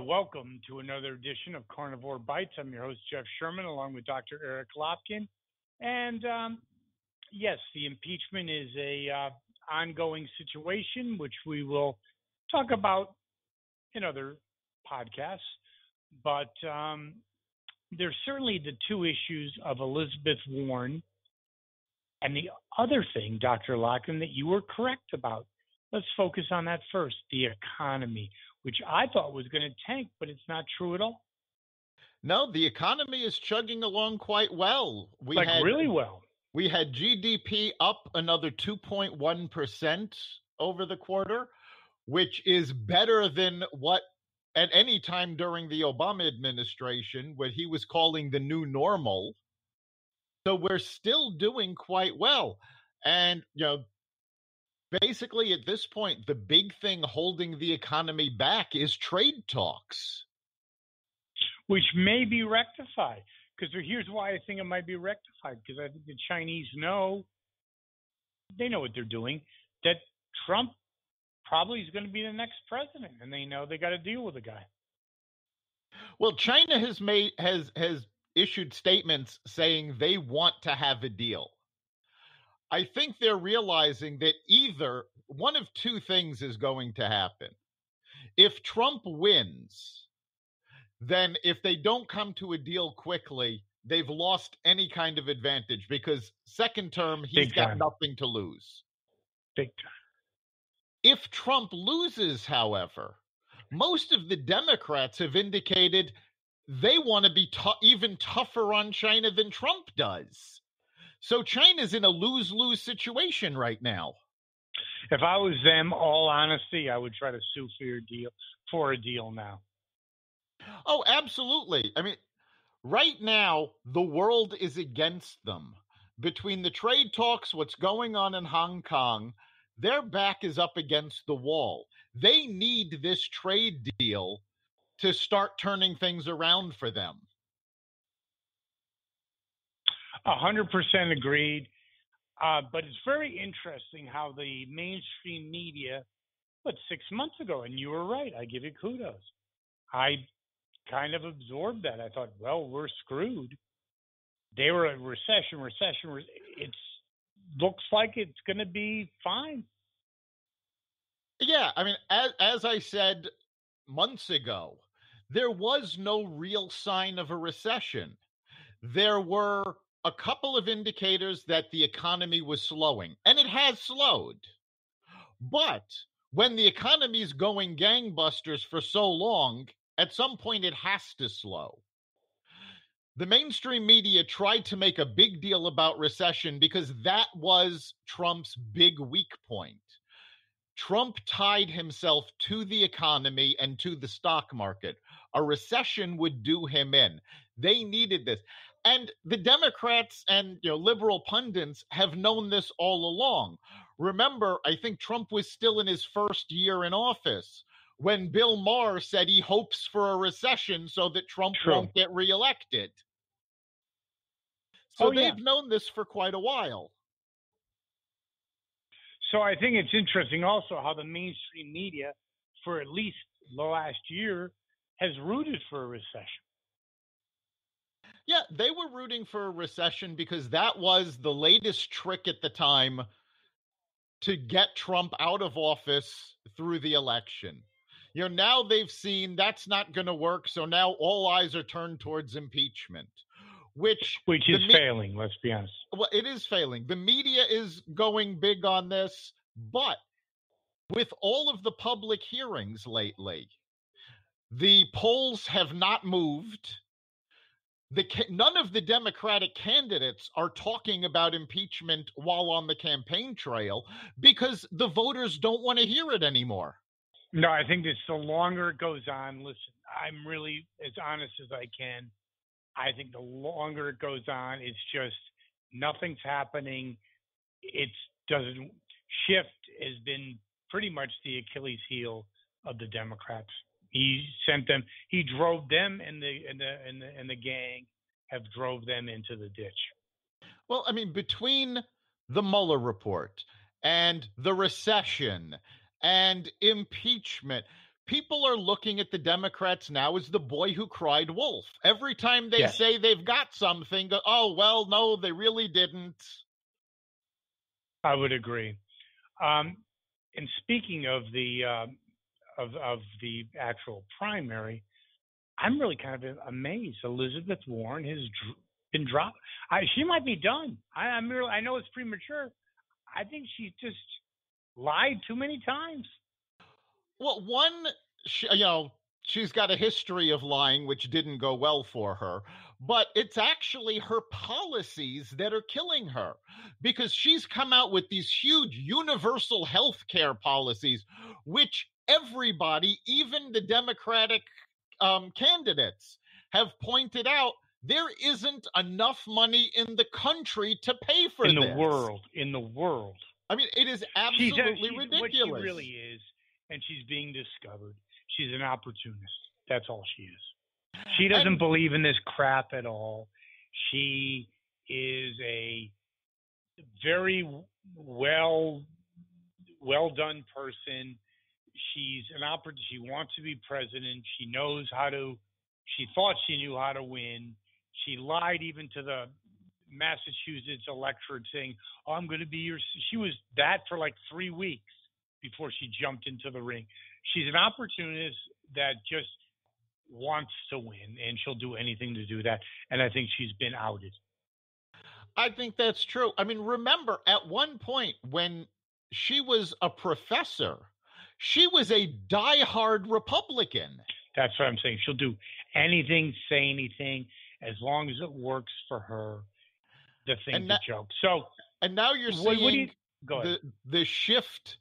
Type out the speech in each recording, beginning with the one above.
Welcome to another edition of Carnivore Bites. I'm your host, Jeff Sherman, along with Dr. Eric Lopkin. And yes, the impeachment is a ongoing situation, which we will talk about in other podcasts. But there's certainly the two issues of Elizabeth Warren and the other thing, Dr. Lopkin, that you were correct about. Let's focus on that first, the economy, which I thought was going to tank, but it's not true at all. No, the economy is chugging along quite well. Really well. We had GDP up another 2.1% over the quarter, which is better than what at any time during the Obama administration, what he was calling the new normal. So we're still doing quite well. And, basically, at this point, the big thing holding the economy back is trade talks. Which may be rectified. Because here's why I think it might be rectified. Because I think the Chinese know what they're doing, that Trump probably is going to be the next president. And they know they got to deal with the guy. Well, China has issued statements saying they want to have a deal. I think they're realizing that either one of two things is going to happen. If Trump wins, then if they don't come to a deal quickly, they've lost any kind of advantage because second term, he's got nothing to lose. Big time. If Trump loses, however, most of the Democrats have indicated they want to be even tougher on China than Trump does. So China's in a lose-lose situation right now. If I was them, all honesty, I would try to sue for a deal now. Oh, absolutely. I mean, right now, the world is against them. Between the trade talks, what's going on in Hong Kong, their back is up against the wall. They need this trade deal to start turning things around for them. 100% agreed. But it's very interesting how the mainstream media, 6 months ago, and you were right, I give you kudos. I kind of absorbed that. I thought, well, we're screwed. They were a recession. It looks like it's going to be fine. Yeah, I mean, as I said months ago, there was no real sign of a recession. There were a couple of indicators that the economy was slowing, and it has slowed. But when the economy is going gangbusters for so long, at some point it has to slow. The mainstream media tried to make a big deal about recession because that was Trump's big weak point. Trump tied himself to the economy and to the stock market. A recession would do him in. They needed this. And the Democrats and liberal pundits have known this all along. Remember, I think Trump was still in his first year in office when Bill Maher said he hopes for a recession so that Trump won't get reelected. So they've known this for quite a while. So I think it's interesting also how the mainstream media, for at least the last year, has rooted for a recession. Yeah, they were rooting for a recession because that was the latest trick at the time to get Trump out of office through the election. Now they've seen that's not going to work, so now all eyes are turned towards impeachment, which is failing, let's be honest. Well, it is failing. The media is going big on this, but with all of the public hearings lately, the polls have not moved. None of the Democratic candidates are talking about impeachment while on the campaign trail because the voters don't want to hear it anymore. No, I think that the longer it goes on, listen, I'm really as honest as I can. I think the longer it goes on, it's just nothing's happening. It doesn't shift has been pretty much the Achilles heel of the Democrats. He drove them and the gang have drove them into the ditch. Well, I mean, between the Mueller report and the recession and impeachment, people are looking at the Democrats now as the boy who cried wolf. Every time they say they've got something, oh, well, no, they really didn't. I would agree. And speaking of the actual primary, I'm really kind of amazed. Elizabeth Warren has been dropped. She might be done. I know it's premature. I think she just lied too many times. Well, one, she's got a history of lying, which didn't go well for her. But it's actually her policies that are killing her, because she's come out with these huge universal health care policies, which everybody, even the Democratic candidates, have pointed out there isn't enough money in the country to pay for in this. In the world. I mean, it is absolutely ridiculous. What she really is, and she's being discovered. She's an opportunist. That's all she is. She doesn't believe in this crap at all. She is a very well done person. She's an opportunist. She wants to be president. She knows how to. She thought she knew how to win. She lied even to the Massachusetts electorate, saying, "Oh, I'm going to be your." She was that for like 3 weeks before she jumped into the ring. She's an opportunist that just wants to win, and she'll do anything to do that. And I think she's been outed. I think that's true. I mean, remember at one point when she was a professor, she was a diehard Republican. That's what I'm saying. She'll do anything, say anything, as long as it works for her. The thing's a joke. So, and now you're seeing the shift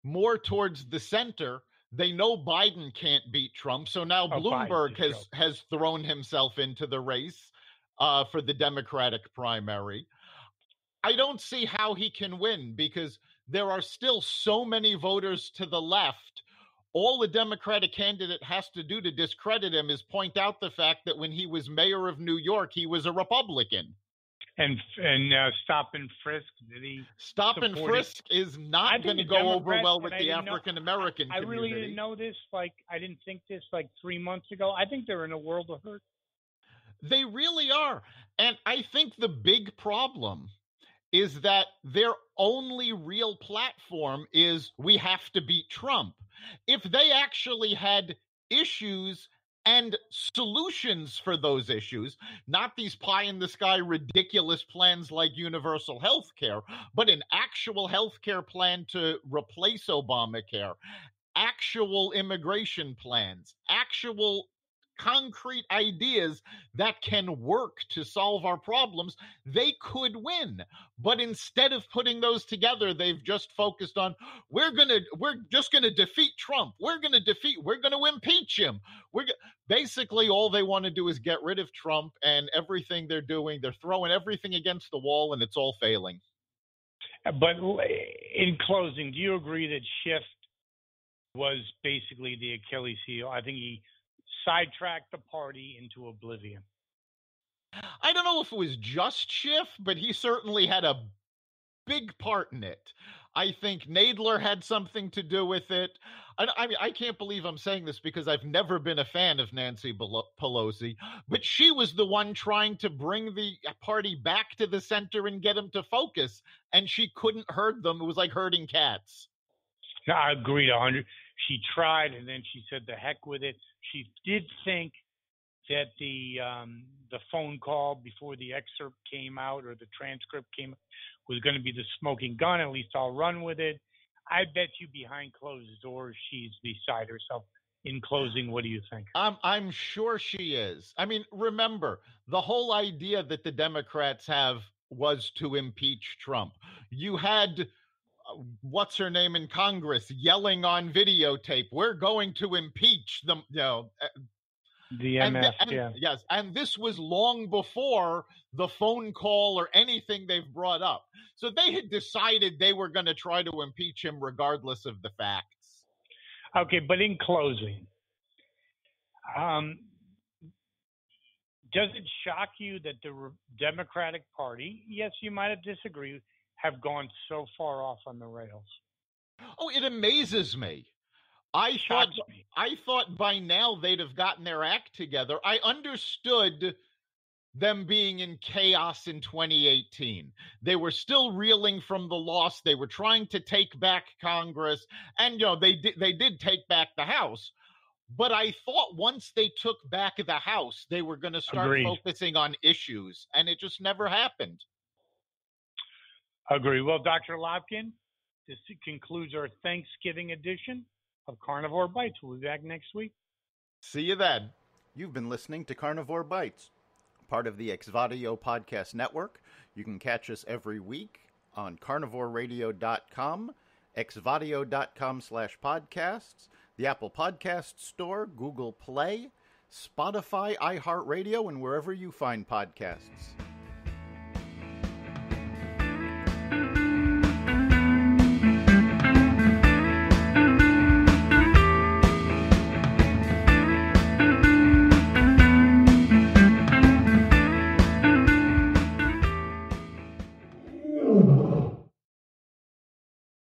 more towards the center. They know Biden can't beat Trump, so now Bloomberg has thrown himself into the race for the Democratic primary. I don't see how he can win, because there are still so many voters to the left. All the Democratic candidate has to do to discredit him is point out the fact that when he was mayor of New York, he was a Republican. And stop and frisk, did he? Stop and frisk is not going to go over well with the African American community. I really didn't know this. I didn't think this 3 months ago. I think they're in a world of hurt. They really are. And I think the big problem is that their only real platform is we have to beat Trump. If they actually had issues and solutions for those issues, not these pie-in-the-sky ridiculous plans like universal health care, but an actual health care plan to replace Obamacare, actual immigration plans, actual concrete ideas that can work to solve our problems, they could win. But instead of putting those together, they've just focused on we're just gonna defeat Trump. We're gonna impeach him. Basically all they want to do is get rid of Trump, and everything they're doing, they're throwing everything against the wall, and it's all failing. But in closing, do you agree that Schiff was basically the Achilles heel? I think he sidetracked the party into oblivion. I don't know if it was just Schiff, but he certainly had a big part in it. I think Nadler had something to do with it. I mean, I can't believe I'm saying this because I've never been a fan of Nancy Pelosi, but she was the one trying to bring the party back to the center and get them to focus, and she couldn't herd them. It was like herding cats. No, I agree 100. She tried, and then she said, "The heck with it." She did think that the phone call before the excerpt came out or the transcript came was going to be the smoking gun. At least I'll run with it. I bet you behind closed doors she's beside herself. In closing, what do you think? I'm sure she is. I mean, remember, the whole idea that the Democrats have was to impeach Trump. You had what's her name in Congress yelling on videotape, "We're going to impeach them," the MF, yes, and this was long before the phone call or anything they've brought up. So they had decided they were going to try to impeach him regardless of the facts. Okay, but in closing, does it shock you that the Democratic Party, yes, you might have disagreed, have gone so far off on the rails? Oh, it amazes me. I Shocks me. thought by now they'd have gotten their act together. I understood them being in chaos in 2018. They were still reeling from the loss. They were trying to take back Congress, and they did take back the House. But I thought once they took back the House, they were going to start focusing on issues, and it just never happened. Agree. Well, Dr. Lopkin, this concludes our Thanksgiving edition of Carnivore Bites. We'll be back next week. See you then. You've been listening to Carnivore Bites, part of the Exvadio podcast network. You can catch us every week on carnivoreradio.com, exvadio.com/podcasts, the Apple Podcast Store, Google Play, Spotify, iHeartRadio, and wherever you find podcasts.